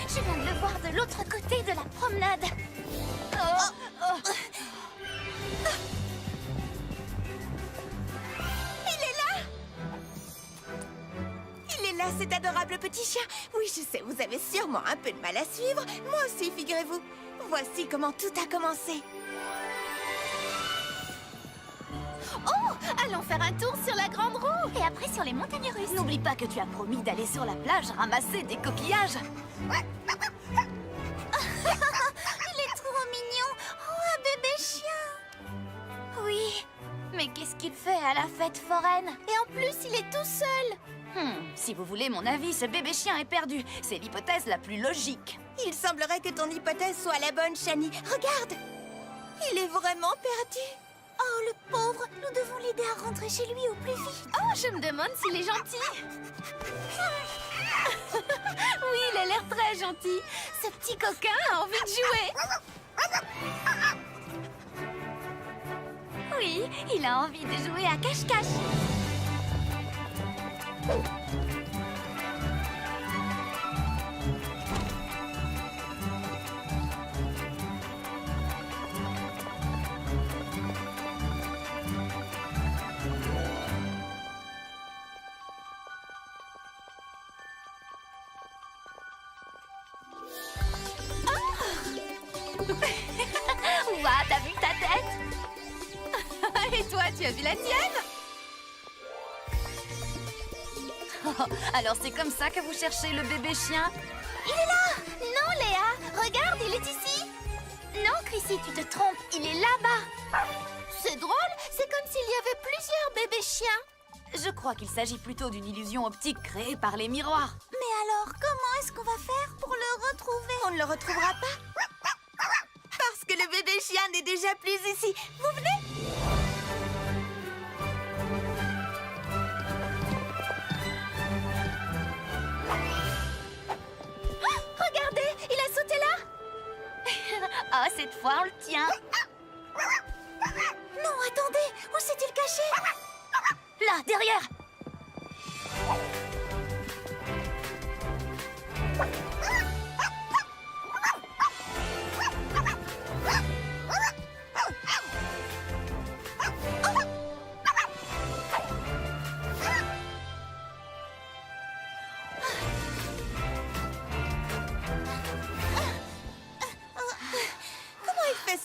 Je viens de le voir de l'autre côté de la promenade. Il est là! Il est là, cet adorable petit chien. Oui, je sais, vous avez sûrement un peu de mal à suivre. Moi aussi, figurez-vous. Voici comment tout a commencé. Oh, allons faire un tour sur la grande roue. Et après sur les montagnes russes. N'oublie pas que tu as promis d'aller sur la plage ramasser des coquillages. Il est trop mignon. Oh, un bébé chien. Oui, mais qu'est-ce qu'il fait à la fête foraine? Et en plus, il est tout seul. Si vous voulez mon avis, ce bébé chien est perdu. C'est l'hypothèse la plus logique. Il semblerait que ton hypothèse soit la bonne, Shani. Regarde! Il est vraiment perdu. Oh, le pauvre. Nous devons l'aider à rentrer chez lui au plus vite. Oh, je me demande s'il est gentil. Oui, il a l'air très gentil. Ce petit coquin a envie de jouer. Oui, il a envie de jouer à cache-cache. Ouah, t'as vu ta tête? Et toi, tu as vu la tienne? Oh, alors c'est comme ça que vous cherchez le bébé chien? Il est là! Non, Léa! Regarde, il est ici! Non, Chrissy, tu te trompes, il est là-bas! C'est drôle, c'est comme s'il y avait plusieurs bébés chiens! Je crois qu'il s'agit plutôt d'une illusion optique créée par les miroirs. Mais alors, comment est-ce qu'on va faire pour le retrouver? On ne le retrouvera pas. Parce que le bébé chien n'est déjà plus ici. Vous venez? Regardez, il a sauté là. Oh, cette fois, on le tient. Non, attendez, où s'est-il caché? Là, derrière.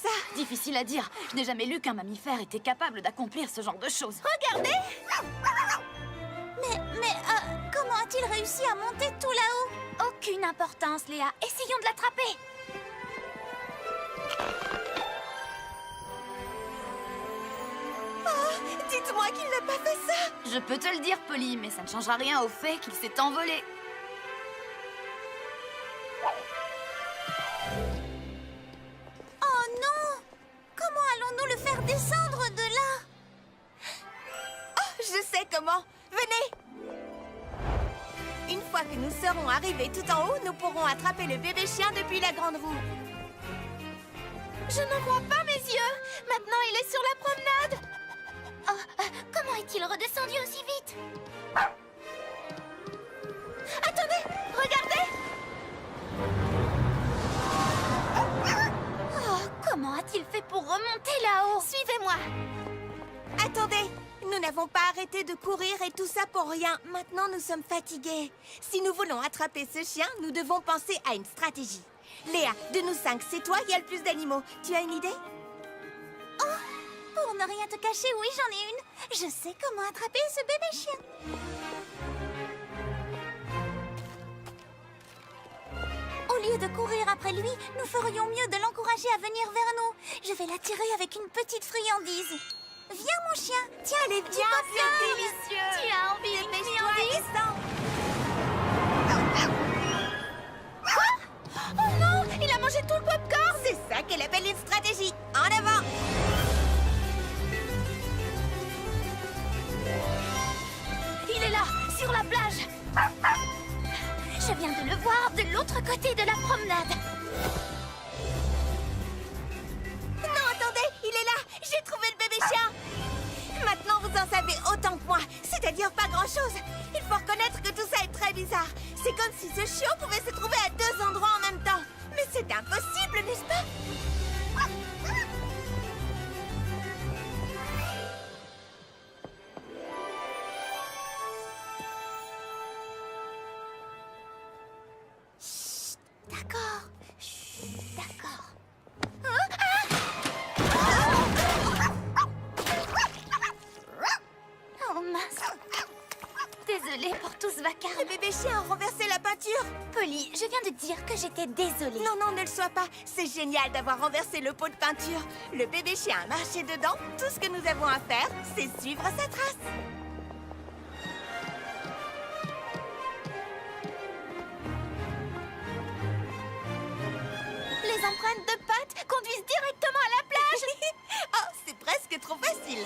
Ça? Difficile à dire. Je n'ai jamais lu qu'un mammifère était capable d'accomplir ce genre de choses. Regardez! Mais comment a-t-il réussi à monter tout là-haut? Aucune importance, Léa. Essayons de l'attraper. Oh, dites-moi qu'il n'a pas fait ça! Je peux te le dire, Polly, mais ça ne changera rien au fait qu'il s'est envolé. Descendre de là. Oh, je sais comment. Venez. Une fois que nous serons arrivés tout en haut, nous pourrons attraper le bébé chien depuis la grande roue. Je n'en crois pas mes yeux. Maintenant, il est sur la promenade. Oh, comment est-il redescendu aussi vite? Attendez, regardez. Comment a-t-il fait pour remonter là-haut? Suivez-moi. Attendez, nous n'avons pas arrêté de courir et tout ça pour rien. Maintenant, nous sommes fatigués. Si nous voulons attraper ce chien, nous devons penser à une stratégie. Léa, de nous 5, c'est toi qui as le plus d'animaux. Tu as une idée? Oh, pour ne rien te cacher, oui, j'en ai une. Je sais comment attraper ce bébé chien. Au lieu de courir après lui, nous ferions mieux de l'encourager à venir vers nous. Je vais l'attirer avec une petite friandise. Viens, mon chien. Tiens, elle est bien, c'est délicieux. Tu as envie d'une friandise? Quoi? Oh non, il a mangé tout le popcorn. C'est ça qu'elle appelle une stratégie. En avant. Il est là, sur la plage. Je viens de le voir de l'autre côté de la promenade. Non, attendez, il est là. J'ai trouvé le bébé chien. Maintenant, vous en savez autant que moi. C'est-à-dire pas grand-chose. Il faut reconnaître que tout ça est très bizarre. C'est comme si ce chiot pouvait se trouver à 2 endroits en même temps. Mais c'est impossible, n'est-ce pas? Chut, d'accord. Chut, d'accord. Oh mince. Désolée pour tout ce vacarme. Le bébé chien a renversé la peinture. Polly, je viens de dire que j'étais désolée. Non, non, ne le sois pas. C'est génial d'avoir renversé le pot de peinture. Le bébé chien a marché dedans. Tout ce que nous avons à faire, c'est suivre sa trace. Les empreintes de pattes conduisent directement à la plage. Oh, c'est presque trop facile.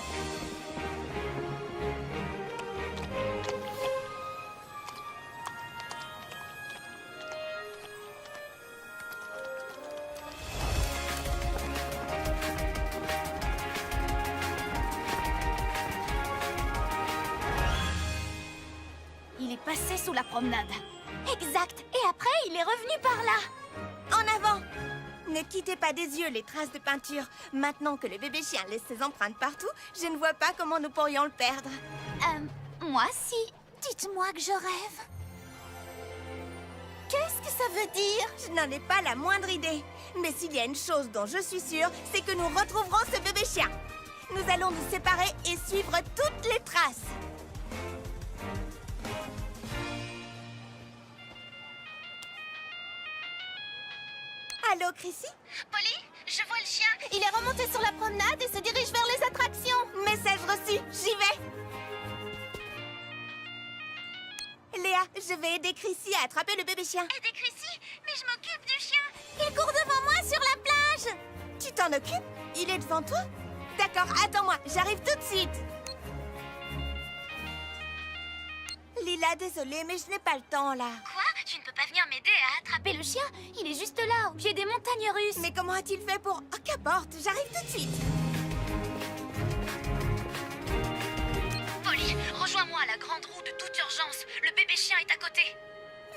Il est passé sous la promenade. Exact. Et après, il est revenu par là. En avant! Ne quittez pas des yeux les traces de peinture. Maintenant que le bébé chien laisse ses empreintes partout, je ne vois pas comment nous pourrions le perdre. Moi, si. Dites-moi que je rêve. Qu'est-ce que ça veut dire? Je n'en ai pas la moindre idée. Mais s'il y a une chose dont je suis sûre, c'est que nous retrouverons ce bébé chien. Nous allons nous séparer et suivre toutes les traces. Allô, Chrissy? Polly, je vois le chien. Il est remonté sur la promenade et se dirige vers les attractions. Message reçu, j'y vais. Léa, je vais aider Chrissy à attraper le bébé chien. Aider Chrissy, mais je m'occupe du chien. Il court devant moi sur la plage. Tu t'en occupes? Il est devant toi? D'accord, attends-moi, j'arrive tout de suite. Lila, désolée, mais je n'ai pas le temps, là. Quoi? Tu ne peux pas venir m'aider à attraper le chien? Il est juste là, au pied des montagnes russes. Mais comment a-t-il fait pour... Oh, qu'importe, j'arrive tout de suite. Polly, rejoins-moi à la grande roue de toute urgence. Le bébé chien est à côté.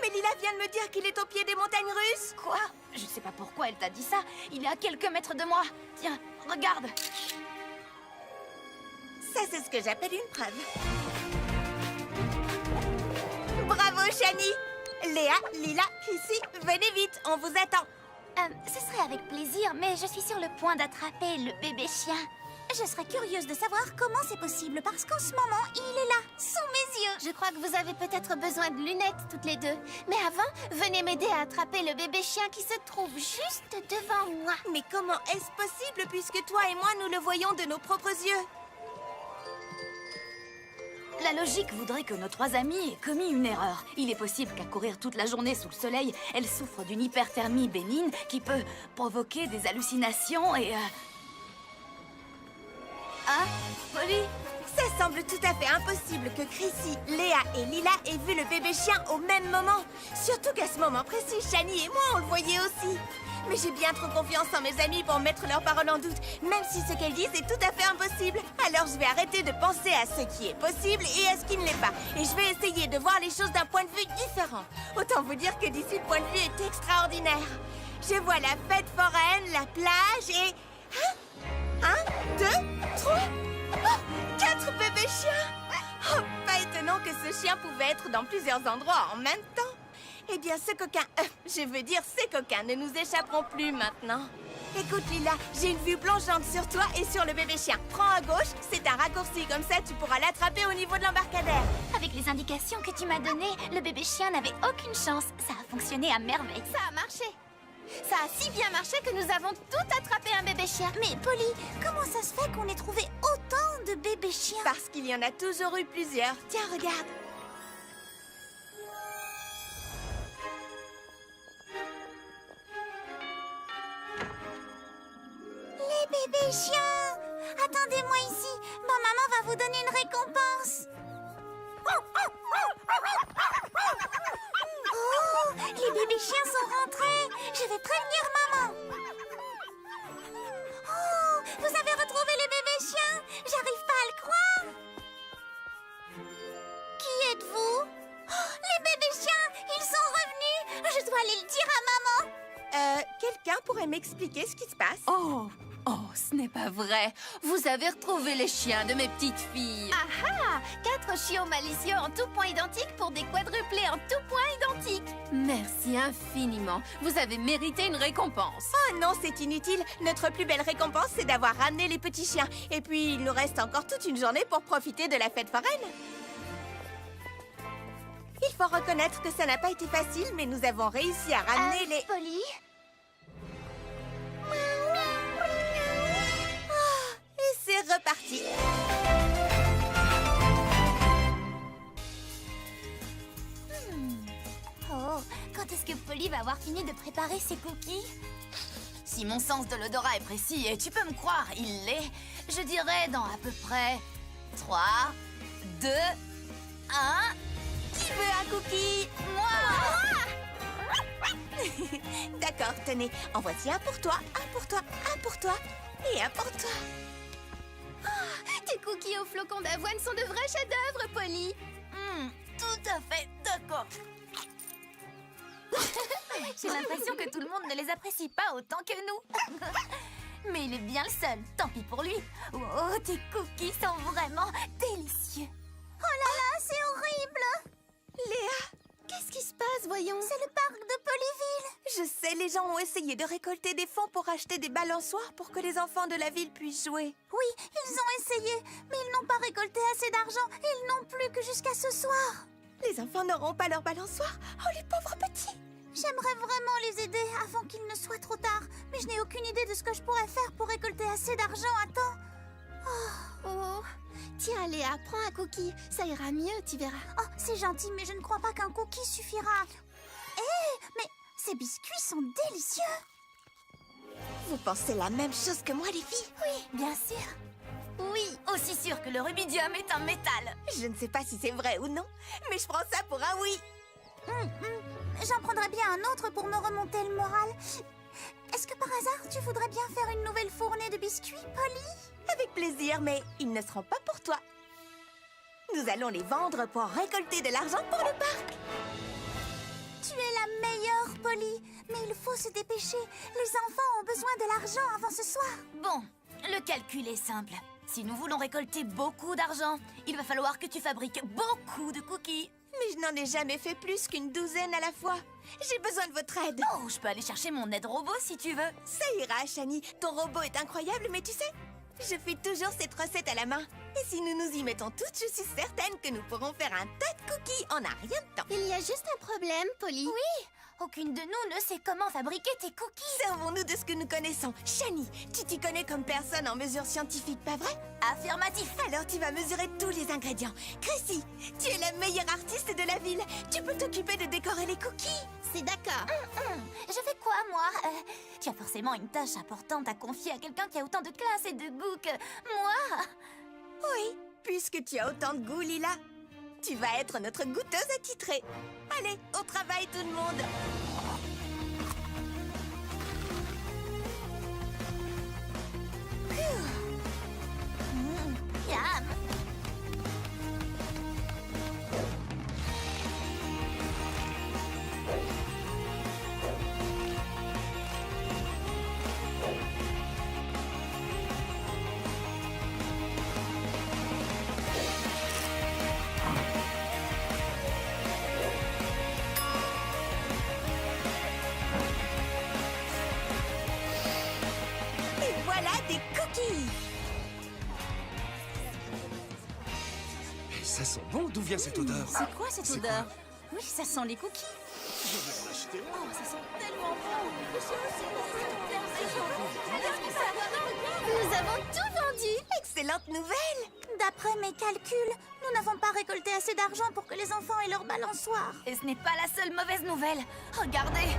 Mais Lila vient de me dire qu'il est au pied des montagnes russes. Quoi? Je sais pas pourquoi elle t'a dit ça. Il est à quelques mètres de moi. Tiens, regarde. Ça, c'est ce que j'appelle une preuve. Bravo, Shani. Léa, Lila, Chrissy, venez vite, on vous attend. Ce serait avec plaisir, mais je suis sur le point d'attraper le bébé chien. Je serais curieuse de savoir comment c'est possible, parce qu'en ce moment, il est là, sous mes yeux. Je crois que vous avez peut-être besoin de lunettes, toutes les deux. Mais avant, venez m'aider à attraper le bébé chien qui se trouve juste devant moi. Mais comment est-ce possible puisque toi et moi, nous le voyons de nos propres yeux? La logique voudrait que nos trois amis aient commis une erreur. Il est possible qu'à courir toute la journée sous le soleil, elles souffrent d'une hyperthermie bénigne qui peut provoquer des hallucinations et... Hein, Polly? Ça semble tout à fait impossible que Chrissy, Léa et Lila aient vu le bébé chien au même moment. Surtout qu'à ce moment précis, Shani et moi, on le voyait aussi. Mais j'ai bien trop confiance en mes amis pour mettre leurs paroles en doute, même si ce qu'elles disent est tout à fait impossible. Alors je vais arrêter de penser à ce qui est possible et à ce qui ne l'est pas. Et je vais essayer de voir les choses d'un point de vue différent. Autant vous dire que d'ici, le point de vue est extraordinaire. Je vois la fête foraine, la plage et... Hein? 1, 2, 3... Oh, 4 bébés chiens! Oh, pas étonnant que ce chien pouvait être dans plusieurs endroits en même temps. Eh bien, ce coquin... je veux dire, ces coquins ne nous échapperont plus maintenant. Écoute, Lila, j'ai une vue plongeante sur toi et sur le bébé chien. Prends à gauche, c'est un raccourci, comme ça tu pourras l'attraper au niveau de l'embarcadère. Avec les indications que tu m'as données, le bébé chien n'avait aucune chance. Ça a fonctionné à merveille. Ça a marché. Ça a si bien marché que nous avons tout attrapé un bébé chien. Mais Polly, comment ça se fait qu'on ait trouvé autant de bébés chiens? Parce qu'il y en a toujours eu plusieurs. Tiens, regarde. Les bébés chiens! Attendez-moi ici. Ma maman va vous donner une récompense. Oh, les bébés chiens sont rentrés. Je vais prévenir maman. Oh, vous avez retrouvé les bébés chiens? J'arrive pas à le croire. Qui êtes-vous? Oh, les bébés chiens, ils sont dois aller le dire à maman. Quelqu'un pourrait m'expliquer ce qui se passe? Oh, ce n'est pas vrai. Vous avez retrouvé les chiens de mes petites filles. Ah, 4 chiots malicieux en tout point identiques pour des quadruplés en tout point identiques. Merci infiniment. Vous avez mérité une récompense. Oh non, c'est inutile. Notre plus belle récompense, c'est d'avoir ramené les petits chiens. Et puis, il nous reste encore toute une journée pour profiter de la fête foraine. Il faut reconnaître que ça n'a pas été facile, mais nous avons réussi à ramener les... Polly? Et c'est reparti. Oh, quand est-ce que Polly va avoir fini de préparer ses cookies? Si mon sens de l'odorat est précis, et tu peux me croire, il l'est, je dirais dans à peu près 3, 2, 1... Qui veut un cookie? D'accord, tenez. En voici un pour toi, un pour toi, un pour toi et un pour toi. Tes cookies aux flocons d'avoine sont de vrais chefs-d'œuvre, Polly. Tout à fait d'accord. J'ai l'impression que tout le monde ne les apprécie pas autant que nous. Mais il est bien le seul, tant pis pour lui. Oh, tes cookies sont vraiment délicieux. Oh là là, c'est horrible. Léa, Qu'est-ce qui se passe, voyons? C'est le parc de Polyville. je sais, les gens ont essayé de récolter des fonds pour acheter des balançoires pour que les enfants de la ville puissent jouer. Oui, ils ont essayé, mais ils n'ont pas récolté assez d'argent et ils n'ont plus que jusqu'à ce soir. Les enfants n'auront pas leur balançoire. Oh, les pauvres petits. J'aimerais vraiment les aider avant qu'il ne soit trop tard, mais je n'ai aucune idée de ce que je pourrais faire pour récolter assez d'argent à temps. Oh. Tiens, Léa, prends un cookie. Ça ira mieux, tu verras. Oh, c'est gentil, mais je ne crois pas qu'un cookie suffira. Hé, mais ces biscuits sont délicieux. Vous pensez la même chose que moi, les filles? Oui, bien sûr. Oui, aussi sûr que le rubidium est un métal. Je ne sais pas si c'est vrai ou non, mais je prends ça pour un oui. J'en prendrais bien un autre pour me remonter le moral. Est-ce que par hasard, tu voudrais bien faire une nouvelle fournée de biscuits, Polly? Avec plaisir, mais ils ne seront pas pour toi. Nous allons les vendre pour récolter de l'argent pour le parc. Tu es la meilleure, Polly. Mais il faut se dépêcher. Les enfants ont besoin de l'argent avant ce soir. Bon, le calcul est simple. Si nous voulons récolter beaucoup d'argent, il va falloir que tu fabriques beaucoup de cookies. Mais je n'en ai jamais fait plus qu'une douzaine à la fois. J'ai besoin de votre aide. Oh, je peux aller chercher mon aide robot si tu veux. Ça ira, Shani. Ton robot est incroyable, mais tu sais, je fais toujours cette recette à la main. Et si nous nous y mettons toutes, je suis certaine que nous pourrons faire un tas de cookies en un rien de temps. Il y a juste un problème, Polly. Oui, aucune de nous ne sait comment fabriquer tes cookies. Servons-nous de ce que nous connaissons. Shani, tu t'y connais comme personne en mesure scientifique, pas vrai? Affirmatif. Alors tu vas mesurer tous les ingrédients. Chrissy, tu es la meilleure artiste de la ville. Tu peux t'occuper de décorer les cookies. C'est d'accord. Je fais quoi, moi? Tu as forcément une tâche importante à confier à quelqu'un qui a autant de classe et de goût que moi. Oui, puisque tu as autant de goût, Lila. Tu vas être notre goûteuse attitrée. Allez, au travail tout le monde. Yam. Et voilà des cookies. Ça sent bon, d'où vient cette odeur? C'est quoi cette C'est odeur? Oui, ça sent les cookies. Nous avons tout vendu. Excellente nouvelle. D'après mes calculs, nous n'avons pas récolté assez d'argent pour que les enfants aient leur balançoire. Et ce n'est pas la seule mauvaise nouvelle. Regardez.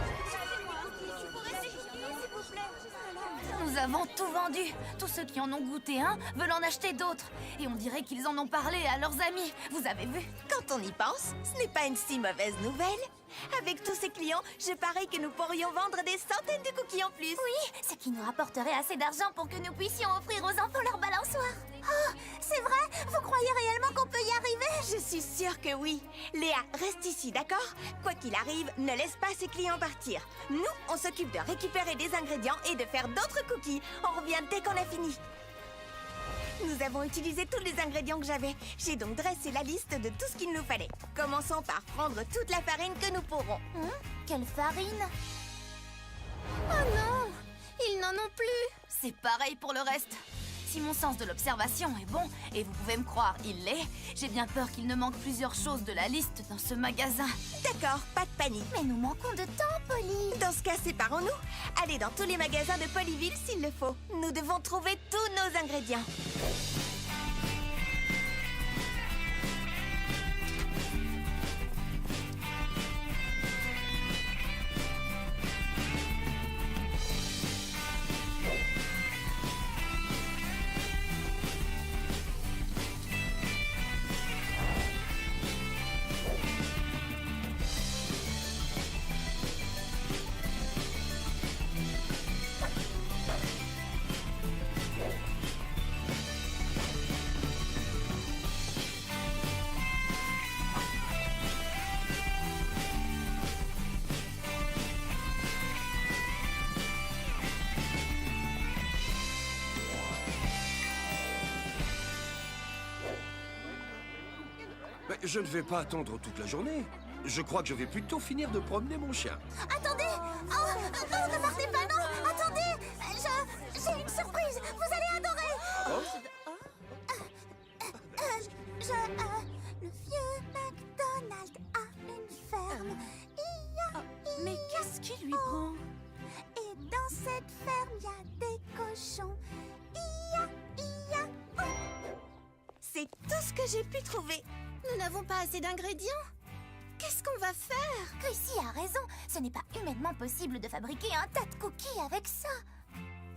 Nous avons tout vendu. Tous ceux qui en ont goûté un veulent en acheter d'autres. Et on dirait qu'ils en ont parlé à leurs amis. Vous avez vu? Quand on y pense, ce n'est pas une si mauvaise nouvelle. Avec tous ces clients, je parie que nous pourrions vendre des centaines de cookies en plus. Oui, ce qui nous rapporterait assez d'argent pour que nous puissions offrir aux enfants leur balançoire. Oh, c'est vrai? Vous croyez réellement qu'on peut y arriver? Je suis sûre que oui. Léa, reste ici, d'accord? Quoi qu'il arrive, ne laisse pas ces clients partir. Nous, on s'occupe de récupérer des ingrédients et de faire d'autres cookies. On revient dès qu'on a fini. Nous avons utilisé tous les ingrédients que j'avais. J'ai donc dressé la liste de tout ce qu'il nous fallait. Commençons par prendre toute la farine que nous pourrons. Quelle farine? Oh non, ils n'en ont plus. C'est pareil pour le reste. Si mon sens de l'observation est bon, et vous pouvez me croire, il l'est, j'ai bien peur qu'il ne manque plusieurs choses de la liste dans ce magasin. D'accord, pas de panique. Mais nous manquons de temps, Polly. Dans ce cas, séparons-nous. Allez dans tous les magasins de Polyville s'il le faut. Nous devons trouver tous nos ingrédients. Mais je ne vais pas attendre toute la journée. Je crois que je vais plutôt finir de promener mon chien. Attendez! Oh, non, ne partez pas, non! Attendez! J'ai une surprise! Vous allez adorer! Le vieux McDonald a une ferme. Mais qu'est-ce qui lui prend? Et dans cette ferme, il y a des cochons. C'est tout ce que j'ai pu trouver. Nous n'avons pas assez d'ingrédients. Qu'est-ce qu'on va faire? Chrissy a raison. Ce n'est pas humainement possible de fabriquer un tas de cookies avec ça.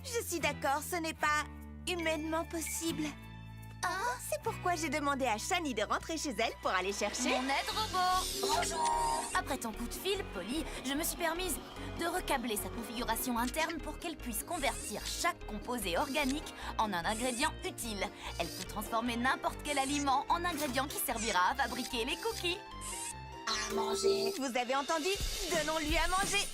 Je suis d'accord, ce n'est pas humainement possible. C'est pourquoi j'ai demandé à Shani de rentrer chez elle pour aller chercher. Mon aide robot. Bonjour. Après ton coup de fil, Polly, je me suis permise de recabler sa configuration interne pour qu'elle puisse convertir chaque composé organique en un ingrédient utile. Elle peut transformer n'importe quel aliment en ingrédient qui servira à fabriquer les cookies. À manger. Vous avez entendu? Donnons-lui à manger.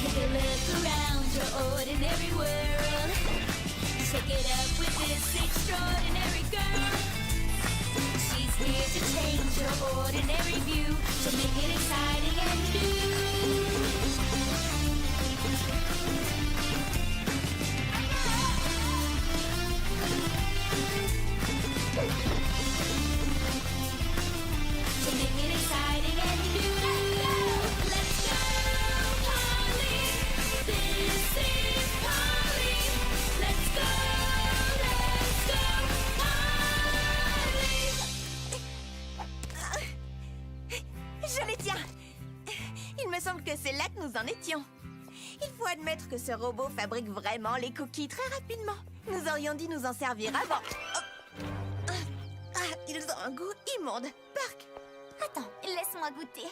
Take a look around your ordinary world. Shake it up with this extraordinary girl. She's here to change your ordinary view, to make it exciting and new. To make it exciting and new. Let's go, Polly. This is Polly. Let's go, Polly. Je les tiens. Il me semble que c'est là que nous en étions. Il faut admettre que ce robot fabrique vraiment les cookies très rapidement. Nous aurions dû nous en servir avant. Ils ont un goût immonde. Park. Attends, laisse-moi goûter.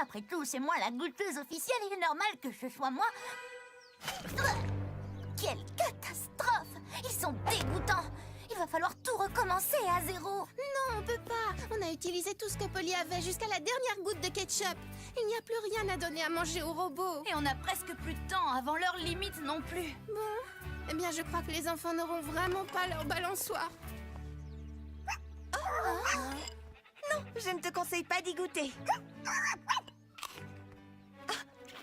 Après tout, c'est moi la goûteuse officielle. Il est normal que ce soit moi. Quelle catastrophe! Ils sont dégoûtants. Il va falloir tout recommencer à zéro. Non, on peut pas. On a utilisé tout ce que Polly avait jusqu'à la dernière goutte de ketchup. Il n'y a plus rien à donner à manger au robot. Et on a presque plus de temps avant l'heure limite non plus. Bon, eh bien, je crois que les enfants n'auront vraiment pas leur balançoire. Non, je ne te conseille pas d'y goûter.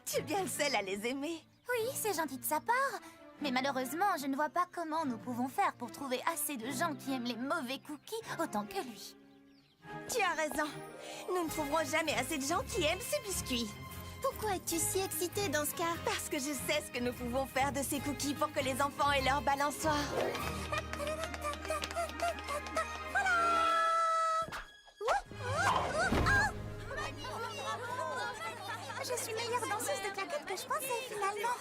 Tu es bien le seul à les aimer. Oui, c'est gentil de sa part. Mais malheureusement, je ne vois pas comment nous pouvons faire pour trouver assez de gens qui aiment les mauvais cookies autant que lui. Tu as raison. Nous ne trouverons jamais assez de gens qui aiment ces biscuits. Pourquoi es-tu si excitée dans ce cas? Parce que je sais ce que nous pouvons faire de ces cookies pour que les enfants aient leur balançoire. Je suis meilleure danseuse de claquettes que je pensais, finalement.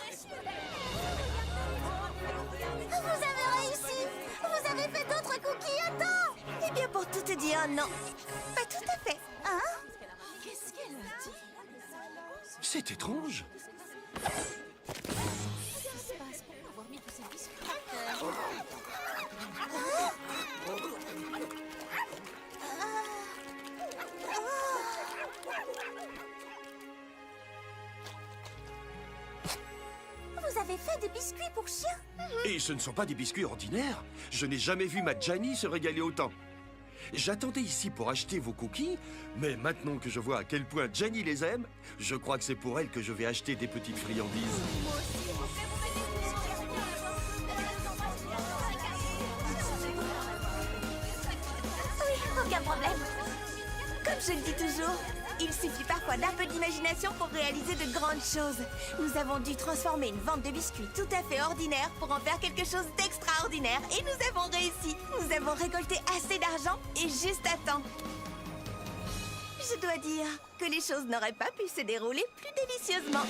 Vous avez réussi! Vous avez fait d'autres cookies, attends! Eh bien, pour tout te dire, non. Pas tout à fait. Hein? C'est étrange. Vous avez fait des biscuits pour chiens? Et ce ne sont pas des biscuits ordinaires. Je n'ai jamais vu ma Gianni se régaler autant. J'attendais ici pour acheter vos cookies, mais maintenant que je vois à quel point Gianni les aime, je crois que c'est pour elle que je vais acheter des petites friandises. Aucun problème. Comme je le dis toujours, il suffit parfois d'un peu d'imagination pour réaliser de grandes choses. Nous avons dû transformer une vente de biscuits tout à fait ordinaire pour en faire quelque chose d'extraordinaire. Et nous avons réussi. Nous avons récolté assez d'argent et juste à temps. Je dois dire que les choses n'auraient pas pu se dérouler plus délicieusement.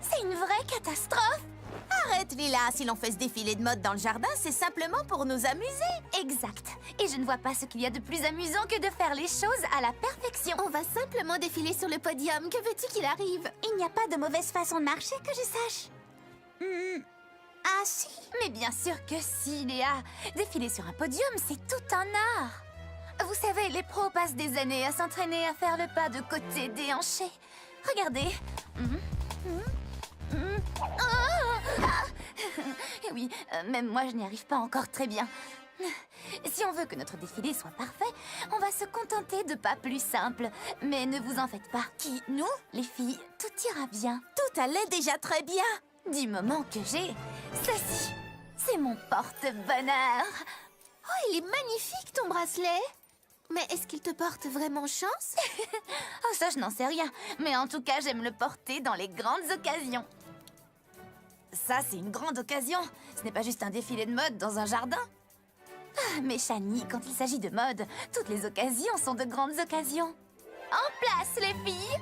C'est une vraie catastrophe. Arrête, Lila. Si l'on fait ce défilé de mode dans le jardin, c'est simplement pour nous amuser. Exact. Et je ne vois pas ce qu'il y a de plus amusant que de faire les choses à la perfection. On va simplement défiler sur le podium. Que veux-tu qu'il arrive? Il n'y a pas de mauvaise façon de marcher que je sache. Ah si? Mais bien sûr que si, Léa. Défiler sur un podium, c'est tout un art. Vous savez, les pros passent des années à s'entraîner à faire le pas de côté déhanché. Regardez. Et oui, même moi, je n'y arrive pas encore très bien. Si on veut que notre défilé soit parfait, on va se contenter de pas plus simples. Mais ne vous en faites pas. Qui? Nous? Les filles, tout ira bien. Tout allait déjà très bien. Du moment que j'ai ceci, c'est mon porte-bonheur. Oh, il est magnifique ton bracelet. Mais est-ce qu'il te porte vraiment chance? Oh, ça, je n'en sais rien. Mais en tout cas, j'aime le porter dans les grandes occasions. Ça, c'est une grande occasion. Ce n'est pas juste un défilé de mode dans un jardin. Ah, mais Shani, quand il s'agit de mode, toutes les occasions sont de grandes occasions. En place, les filles!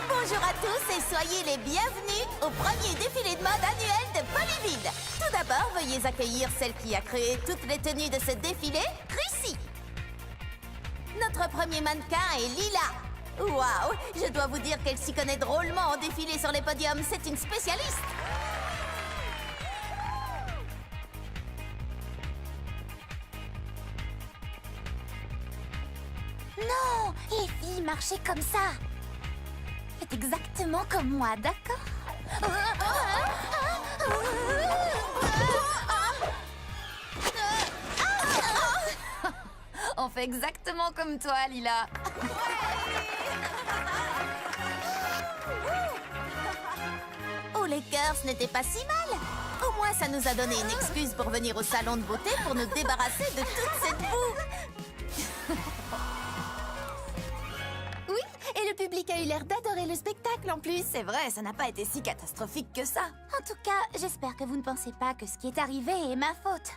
Bonjour à tous et soyez les bienvenus au premier défilé de mode annuel de Polyville. Tout d'abord, veuillez accueillir celle qui a créé toutes les tenues de ce défilé, Chrissy. Notre premier mannequin est Lila. Waouh, je dois vous dire qu'elle s'y connaît drôlement en défilé sur les podiums. C'est une spécialiste. Non, les filles, marchez comme ça. Faites exactement comme moi, d'accord? On fait exactement comme toi, Lila. Oh, les cœurs, ce n'était pas si mal. Au moins, ça nous a donné une excuse pour venir au salon de beauté pour nous débarrasser de toute cette boue. Oui, et le public a eu l'air d'adorer le spectacle en plus. C'est vrai, ça n'a pas été si catastrophique que ça. En tout cas, j'espère que vous ne pensez pas que ce qui est arrivé est ma faute.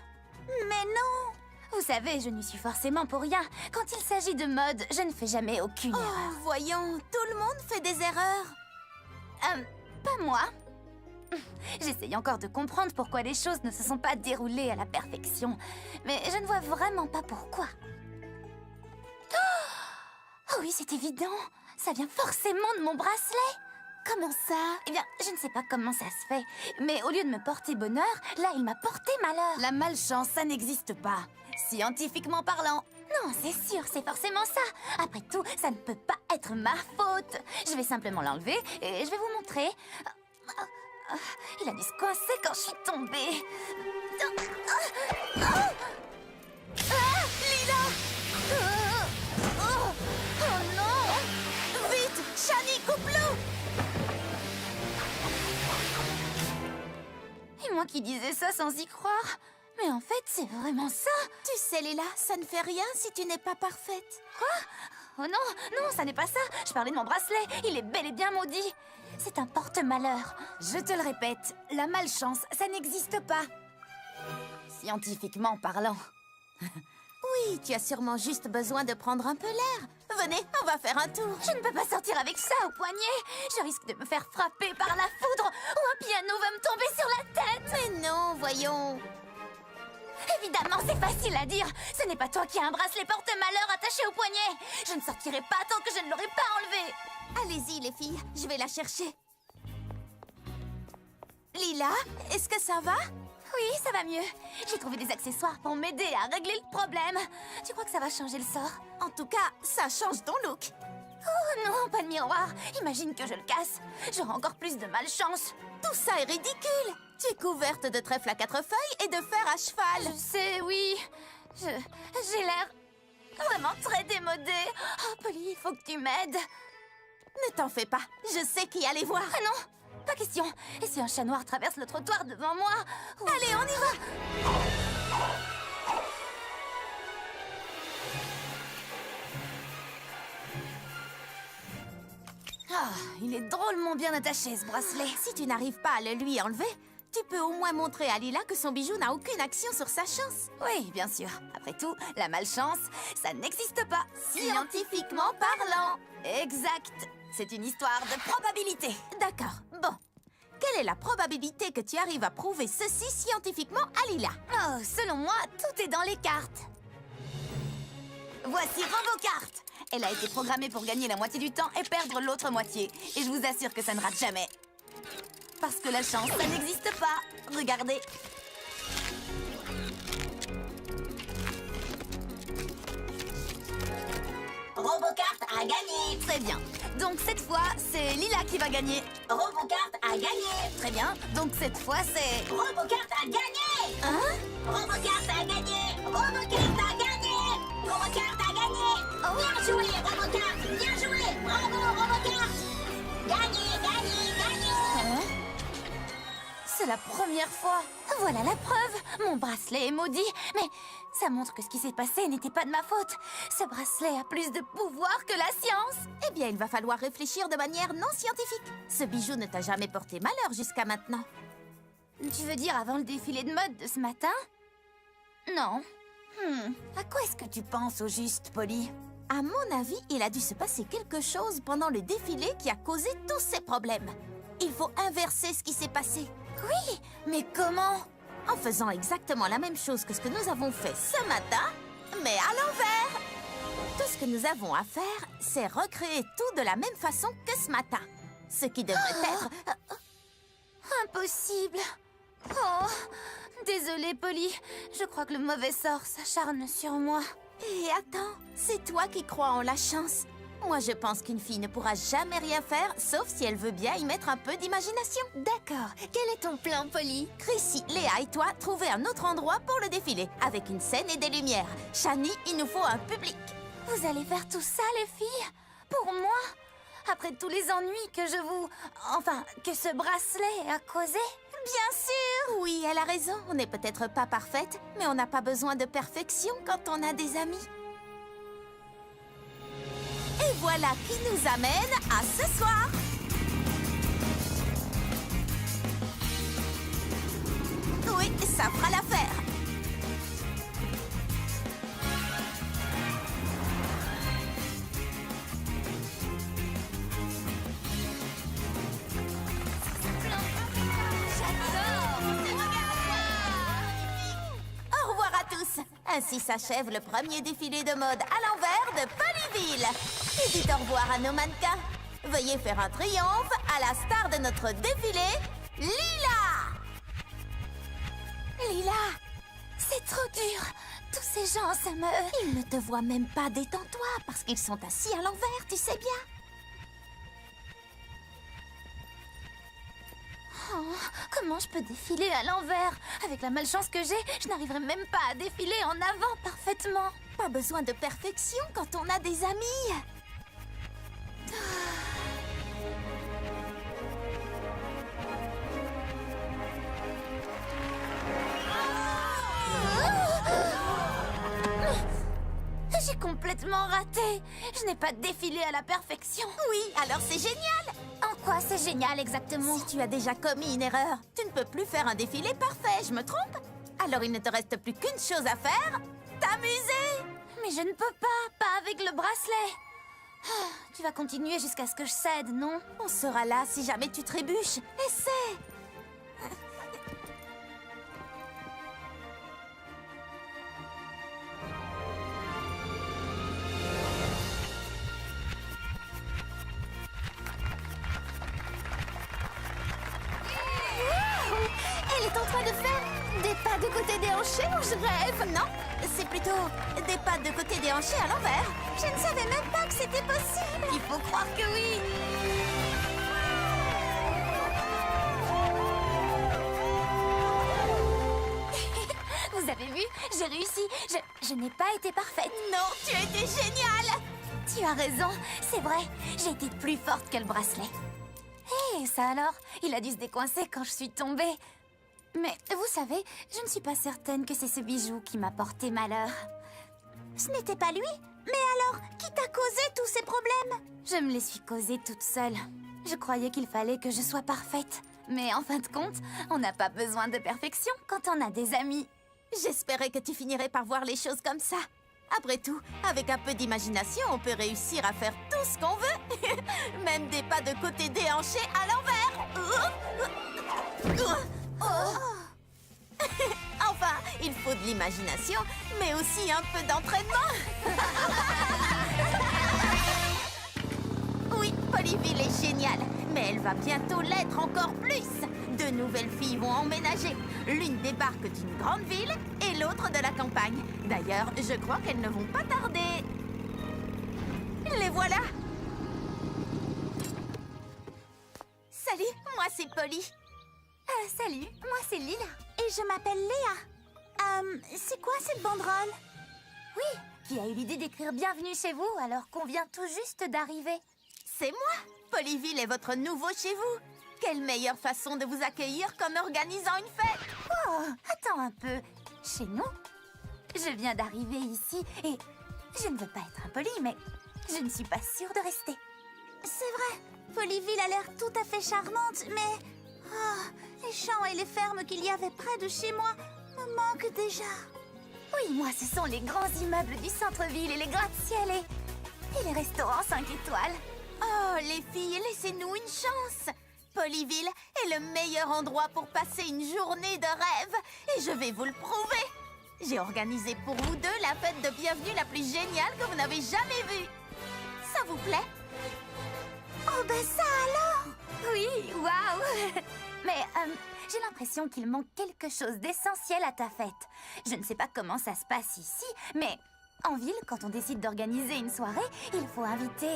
Mais non. Vous savez, je n'y suis forcément pour rien. Quand il s'agit de mode, je ne fais jamais aucune Oh, erreur. voyons, tout le monde fait des erreurs. Pas moi. J'essaye encore de comprendre pourquoi les choses ne se sont pas déroulées à la perfection. Mais je ne vois vraiment pas pourquoi. Oh oui, c'est évident. Ça vient forcément de mon bracelet. Comment ça? Eh bien, je ne sais pas comment ça se fait. Mais au lieu de me porter bonheur, là, il m'a porté malheur. La malchance, ça n'existe pas. Scientifiquement parlant. Non, c'est sûr, c'est forcément ça. Après tout, ça ne peut pas être ma faute. Je vais simplement l'enlever et je vais vous montrer. Il a dû se coincer quand je suis tombée. Lila! Oh non! Vite! Shani, coupe-le! Moi qui disais ça sans y croire. Mais en fait, c'est vraiment ça. Tu sais, Lila, ça ne fait rien si tu n'es pas parfaite. Oh non, non, ça n'est pas ça. Je parlais de mon bracelet. Il est bel et bien maudit. C'est un porte-malheur. Je te le répète, la malchance, ça n'existe pas. Scientifiquement parlant. Oui, tu as sûrement juste besoin de prendre un peu l'air. Venez, on va faire un tour. Je ne peux pas sortir avec ça au poignet. Je risque de me faire frapper par la foudre ou un piano va me tomber sur la tête. Mais non, voyons. Évidemment, c'est facile à dire. Ce n'est pas toi qui as un bracelet porte-malheur attaché au poignet. Je ne sortirai pas tant que je ne l'aurai pas enlevé. Allez-y, les filles, je vais la chercher. Lila, est-ce que ça va? Oui, ça va mieux. J'ai trouvé des accessoires pour m'aider à régler le problème. Tu crois que ça va changer le sort? En tout cas, ça change ton look. Oh non, pas de miroir. Imagine que je le casse. J'aurai encore plus de malchance. Tout ça est ridicule. Tu es couverte de trèfles à 4 feuilles et de fer à cheval. Je sais, oui. J'ai l'air vraiment très démodée. Oh, Polly, il faut que tu m'aides. Ne t'en fais pas, je sais qui aller voir. Ah non, pas question. Et si un chat noir traverse le trottoir devant moi? Allez, on y va. Ah, il est drôlement bien attaché, ce bracelet. Si tu n'arrives pas à le lui enlever, tu peux au moins montrer à Lila que son bijou n'a aucune action sur sa chance. Oui, bien sûr. Après tout, la malchance, ça n'existe pas. Scientifiquement parlant. Exact. C'est une histoire de probabilité. D'accord, bon. Quelle est la probabilité que tu arrives à prouver ceci scientifiquement à Lila? Oh, selon moi, tout est dans les cartes. Voici RoboCart. Elle a été programmée pour gagner la moitié du temps et perdre l'autre moitié. Et je vous assure que ça ne rate jamais. Parce que la chance, ça n'existe pas. Regardez. RoboCart a gagné. Très bien. Donc cette fois, c'est Lila qui va gagner. RoboCart a gagné. Très bien. Donc cette fois, c'est... RoboCart a gagné. Hein? RoboCart a gagné. RoboCart a gagné. RoboCart a gagné. Bien joué, RoboCart. Bien joué. Bravo, RoboCart. Gagné, gagné, gagné. Hein? C'est la première fois. Voilà la preuve. Mon bracelet est maudit. Mais ça montre que ce qui s'est passé n'était pas de ma faute. Ce bracelet a plus de pouvoir que la science. Eh bien, il va falloir réfléchir de manière non scientifique. Ce bijou ne t'a jamais porté malheur jusqu'à maintenant. Tu veux dire avant le défilé de mode de ce matin? Non. À quoi est-ce que tu penses au juste, Polly? À mon avis, il a dû se passer quelque chose pendant le défilé qui a causé tous ces problèmes. Il faut inverser ce qui s'est passé. Oui, mais comment? En faisant exactement la même chose que ce que nous avons fait ce matin, mais à l'envers. Tout ce que nous avons à faire, c'est recréer tout de la même façon que ce matin. Ce qui devrait être... Impossible. Oh, désolée, Polly. Je crois que le mauvais sort s'acharne sur moi. Et attends, c'est toi qui crois en la chance. Moi, je pense qu'une fille ne pourra jamais rien faire, sauf si elle veut bien y mettre un peu d'imagination. D'accord. Quel est ton plan, Polly? Chrissy, Léa et toi, trouvez un autre endroit pour le défilé, avec une scène et des lumières. Shani, il nous faut un public. Vous allez faire tout ça, les filles? Pour moi? Après tous les ennuis que je vous... Enfin, que ce bracelet a causé? Bien sûr! Oui, elle a raison. On n'est peut-être pas parfaite, mais on n'a pas besoin de perfection quand on a des amis. Et voilà qui nous amène à ce soir. Oui, ça fera l'affaire. Au revoir à tous. Ainsi s'achève le premier défilé de mode à l'envers de Polyville. Et dites au revoir à nos mannequins. Veuillez faire un triomphe à la star de notre défilé, Lila. Lila, c'est trop dur. Tous ces gens, ça me... Ils ne te voient même pas, détends-toi, parce qu'ils sont assis à l'envers, tu sais bien. Oh, comment je peux défiler à l'envers? Avec la malchance que j'ai, je n'arriverai même pas à défiler en avant parfaitement. Pas besoin de perfection quand on a des amis. complètement raté. Je n'ai pas défilé à la perfection. Oui, alors c'est génial. En quoi c'est génial exactement? Si tu as déjà commis une erreur, tu ne peux plus faire un défilé parfait, je me trompe? Alors il ne te reste plus qu'une chose à faire, t'amuser. Mais je ne peux pas avec le bracelet. Ah, tu vas continuer jusqu'à ce que je cède, non? On sera là si jamais tu trébuches. Essaie. Elle est en train de faire des pas de côté déhanchés, je rêve. Non, c'est plutôt des pattes de côté déhanchées à l'envers. Je ne savais même pas que c'était possible. Il faut croire que oui. Vous avez vu? J'ai réussi. Je n'ai pas été parfaite. Non, tu as été géniale. Tu as raison, c'est vrai. J'ai été plus forte que le bracelet. Hé, ça alors? Il a dû se décoincer quand je suis tombée. Mais vous savez, je ne suis pas certaine que c'est ce bijou qui m'a porté malheur. Ce n'était pas lui? Mais alors, qui t'a causé tous ces problèmes? Je me les suis causées toute seule. Je croyais qu'il fallait que je sois parfaite. Mais en fin de compte, on n'a pas besoin de perfection quand on a des amis. J'espérais que tu finirais par voir les choses comme ça. Après tout, avec un peu d'imagination, on peut réussir à faire tout ce qu'on veut. Même des pas de côté déhanchés à l'envers. Enfin, il faut de l'imagination, mais aussi un peu d'entraînement. Oui, Polyville est géniale, mais elle va bientôt l'être encore plus. Deux nouvelles filles vont emménager. L'une débarque d'une grande ville et l'autre de la campagne. D'ailleurs, je crois qu'elles ne vont pas tarder. Les voilà. Salut, moi c'est Polly. Salut, moi c'est Lila. Et je m'appelle Léa. C'est quoi cette banderole? Oui, qui a eu l'idée d'écrire bienvenue chez vous alors qu'on vient tout juste d'arriver. C'est moi. Polyville est votre nouveau chez vous. Quelle meilleure façon de vous accueillir qu'en organisant une fête. Oh, attends un peu. Chez nous? Je viens d'arriver ici et je ne veux pas être impolie, mais je ne suis pas sûre de rester. C'est vrai, Polyville a l'air tout à fait charmante, mais... les champs et les fermes qu'il y avait près de chez moi me manquent déjà. Oui, moi, ce sont les grands immeubles du centre-ville et les gratte-ciel et les restaurants 5 étoiles. Oh, les filles, laissez-nous une chance. Polyville est le meilleur endroit pour passer une journée de rêve et je vais vous le prouver. J'ai organisé pour vous deux la fête de bienvenue la plus géniale que vous n'avez jamais vue. Ça vous plaît? Oh ben ça alors! Oui, waouh! Mais j'ai l'impression qu'il manque quelque chose d'essentiel à ta fête. Je ne sais pas comment ça se passe ici, mais en ville, quand on décide d'organiser une soirée, il faut inviter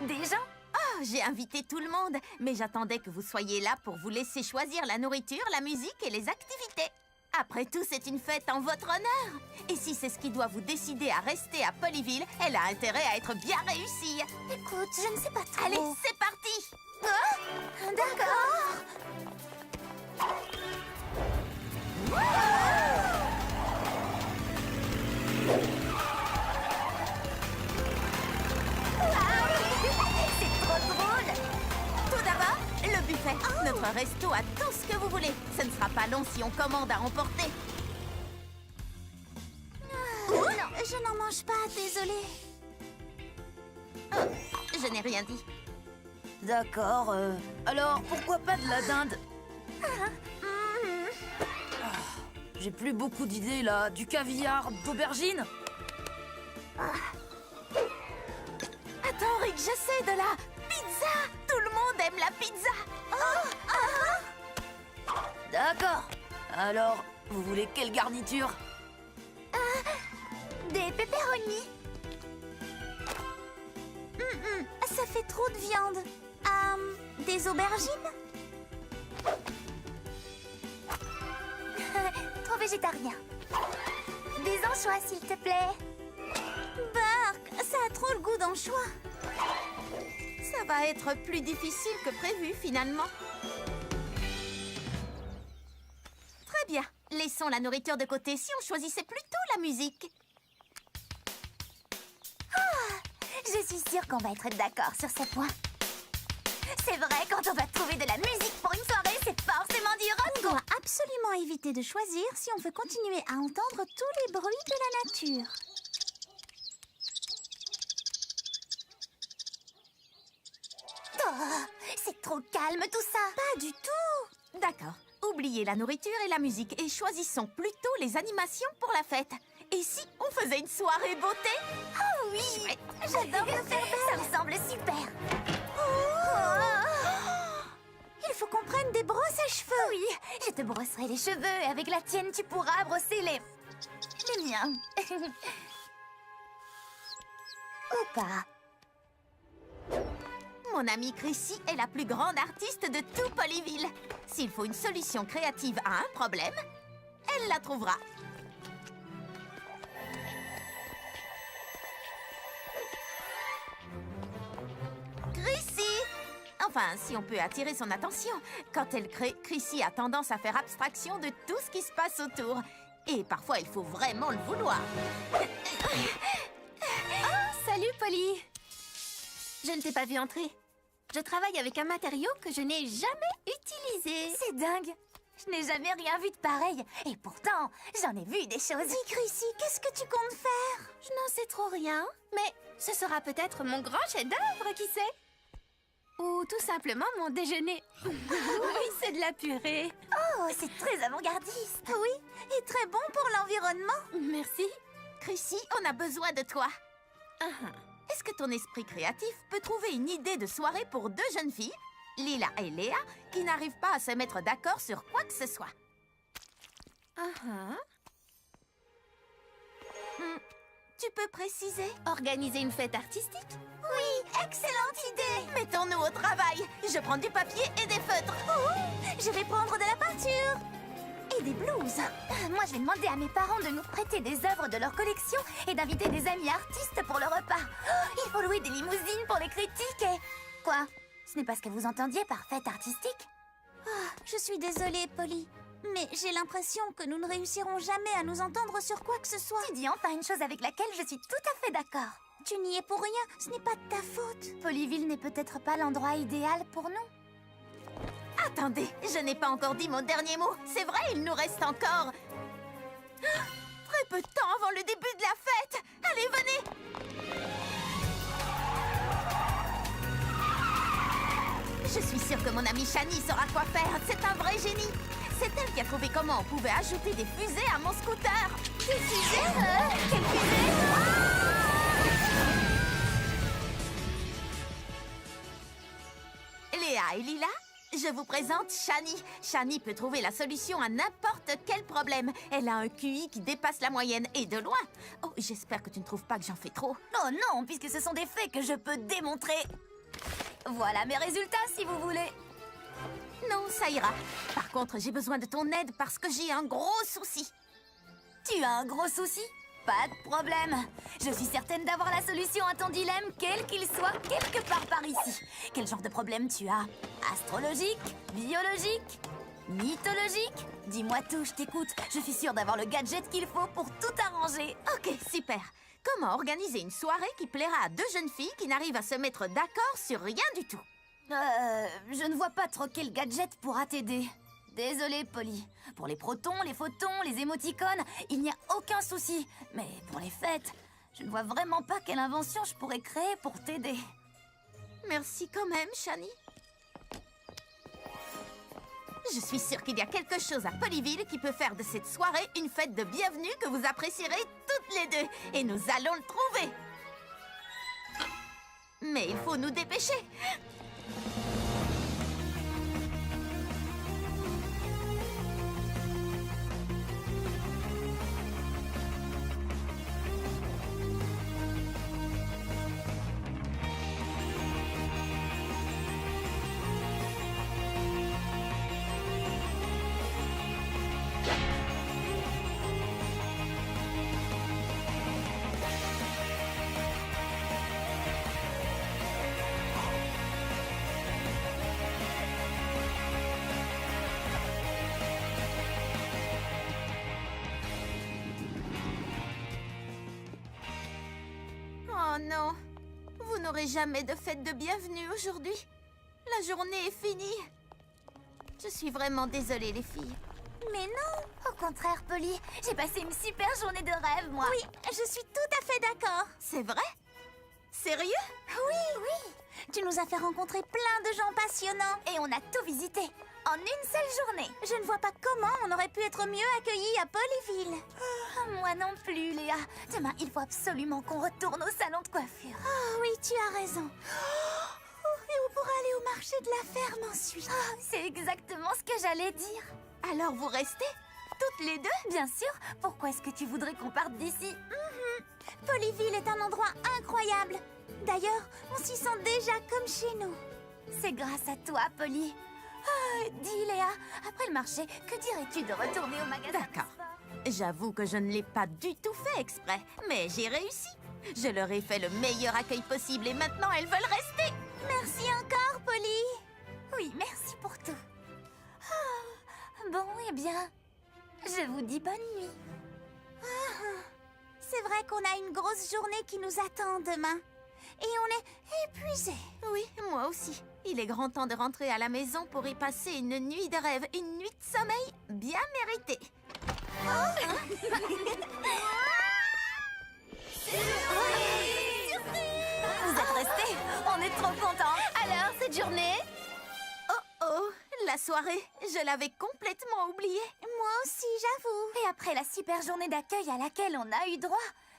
des gens. Oh, j'ai invité tout le monde, mais j'attendais que vous soyez là pour vous laisser choisir la nourriture, la musique et les activités. Après tout, c'est une fête en votre honneur. Et si c'est ce qui doit vous décider à rester à Polyville, elle a intérêt à être bien réussie. Écoute, je ne sais pas trop. Allez, c'est parti! D'accord. C'est trop drôle. Tout d'abord, le buffet. Notre resto a tout ce que vous voulez. Ce ne sera pas long si on commande à emporter. Non. Je n'en mange pas, désolée. Je n'ai rien dit. D'accord, alors pourquoi pas de la dinde? J'ai plus beaucoup d'idées là. Du caviar, d'aubergine. Attends, Rick, je sais, de la pizza. Tout le monde aime la pizza. D'accord. Alors, vous voulez quelle garniture? Des pepperonis. Ça fait trop de viande. Des aubergines? Trop végétarien. Des anchois, s'il te plaît. Bark, ça a trop le goût d'anchois. Ça va être plus difficile que prévu, finalement. Très bien. Laissons la nourriture de côté si on choisissait plutôt la musique. Je suis sûre qu'on va être d'accord sur ce point. C'est vrai, quand on va trouver de la musique pour une soirée, c'est forcément du rock. On doit absolument éviter de choisir si on veut continuer à entendre tous les bruits de la nature. Oh, c'est trop calme tout ça. Pas du tout. D'accord. Oubliez la nourriture et la musique et choisissons plutôt les animations pour la fête. Et si on faisait une soirée beauté? Oh oui, j'adore le faire. Ça me semble super. Il faut qu'on prenne des brosses à cheveux. Oui, je te brosserai les cheveux et avec la tienne, tu pourras brosser les miens. Ou pas. Mon amie Chrissy est la plus grande artiste de tout Polyville. S'il faut une solution créative à un problème, elle la trouvera. Chrissy! Enfin, si on peut attirer son attention. Quand elle crée, Chrissy a tendance à faire abstraction de tout ce qui se passe autour. Et parfois, il faut vraiment le vouloir. Salut, Polly. Je ne t'ai pas vu entrer. Je travaille avec un matériau que je n'ai jamais utilisé. C'est dingue. Je n'ai jamais rien vu de pareil. Et pourtant, j'en ai vu des choses. Dis, Chrissy, qu'est-ce que tu comptes faire? Je n'en sais trop rien, mais ce sera peut-être mon grand chef-d'œuvre, qui sait? Ou tout simplement mon déjeuner. Oui, c'est de la purée. Oh, c'est très avant-gardiste. Oui, et très bon pour l'environnement. Merci. Chrissy, on a besoin de toi. Est-ce que ton esprit créatif peut trouver une idée de soirée pour deux jeunes filles, Lila et Léa, qui n'arrivent pas à se mettre d'accord sur quoi que ce soit? Tu peux préciser? Organiser une fête artistique? Oui, excellente idée. Mettons-nous au travail. Je prends du papier et des feutres. Je vais prendre de la peinture. Et des blouses. Moi, je vais demander à mes parents de nous prêter des œuvres de leur collection et d'inviter des amis artistes pour le repas. Oh, il faut louer des limousines pour les critiques et... Quoi? Ce n'est pas ce que vous entendiez par fête artistique? Je suis désolée, Polly. Mais j'ai l'impression que nous ne réussirons jamais à nous entendre sur quoi que ce soit. Tu dis enfin une chose avec laquelle je suis tout à fait d'accord. Tu n'y es pour rien, ce n'est pas de ta faute. Polyville n'est peut-être pas l'endroit idéal pour nous. Attendez, je n'ai pas encore dit mon dernier mot. C'est vrai, il nous reste encore... très peu de temps avant le début de la fête. Allez, venez! Je suis sûre que mon amie Shani saura quoi faire. C'est un vrai génie. C'est elle qui a trouvé comment on pouvait ajouter des fusées à mon scooter. Des fusées? Quelle fusée? Léa et Lila, je vous présente Shani. Shani peut trouver la solution à n'importe quel problème. Elle a un QI qui dépasse la moyenne et de loin. Oh, j'espère que tu ne trouves pas que j'en fais trop. Oh non, puisque ce sont des faits que je peux démontrer. Voilà mes résultats, si vous voulez. Non, ça ira. Par contre, j'ai besoin de ton aide parce que j'ai un gros souci. Tu as un gros souci? Pas de problème. Je suis certaine d'avoir la solution à ton dilemme, quel qu'il soit, quelque part par ici. Quel genre de problème tu as? Astrologique? Biologique? Mythologique? Dis-moi tout, je t'écoute. Je suis sûre d'avoir le gadget qu'il faut pour tout arranger. Ok, super. Comment organiser une soirée qui plaira à deux jeunes filles qui n'arrivent à se mettre d'accord sur rien du tout? Je ne vois pas trop quel gadget pourra t'aider. Désolée, Polly. Pour les protons, les photons, les émoticônes, il n'y a aucun souci. Mais pour les fêtes, je ne vois vraiment pas quelle invention je pourrais créer pour t'aider. Merci quand même, Shani. Je suis sûre qu'il y a quelque chose à Polyville qui peut faire de cette soirée une fête de bienvenue que vous apprécierez toutes les deux. Et nous allons le trouver. Mais il faut nous dépêcher. n'aurai jamais de fête de bienvenue aujourd'hui. La journée est finie. Je suis vraiment désolée, les filles. Mais non. Au contraire, Polly, j'ai passé une super journée de rêve, moi. Oui, je suis tout à fait d'accord. C'est vrai? Sérieux? Oui. Tu nous as fait rencontrer plein de gens passionnants. Et on a tout visité, en une seule journée. Je ne vois pas comment on aurait pu être mieux accueillis à Polyville. Moi non plus, Léa. Demain, il faut absolument qu'on retourne au salon de coiffure. Oh oui, tu as raison. Et on pourra aller au marché de la ferme ensuite. C'est exactement ce que j'allais dire. Alors vous restez? Toutes les deux? Bien sûr, pourquoi est-ce que tu voudrais qu'on parte d'ici? Polyville est un endroit incroyable. D'ailleurs, on s'y sent déjà comme chez nous. C'est grâce à toi, Polly. Dis, Léa, après le marché, que dirais-tu de retourner au magasin? D'accord. J'avoue que je ne l'ai pas du tout fait exprès, mais j'ai réussi. Je leur ai fait le meilleur accueil possible et maintenant elles veulent rester. Merci encore, Polly. Oui, merci pour tout. Bon, eh bien, je vous dis bonne nuit. C'est vrai qu'on a une grosse journée qui nous attend demain. Et on est épuisés. Oui, moi aussi. Il est grand temps de rentrer à la maison pour y passer une nuit de rêve, une nuit de sommeil bien méritée. Vous êtes restés? On est trop contents. Alors, cette journée? Oh, la soirée, je l'avais complètement oubliée. Moi aussi, j'avoue. Et après la super journée d'accueil à laquelle on a eu droit,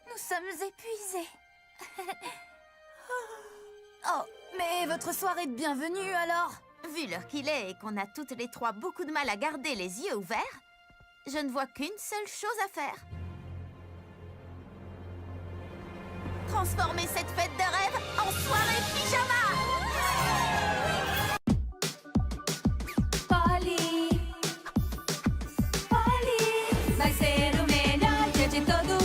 nous sommes épuisés. Oh, mais votre soirée de bienvenue alors? Vu l'heure qu'il est et qu'on a toutes les trois beaucoup de mal à garder les yeux ouverts, je ne vois qu'une seule chose à faire. Transformer cette fête de rêve en soirée pyjama! Polly vai ser o melhor dia de todo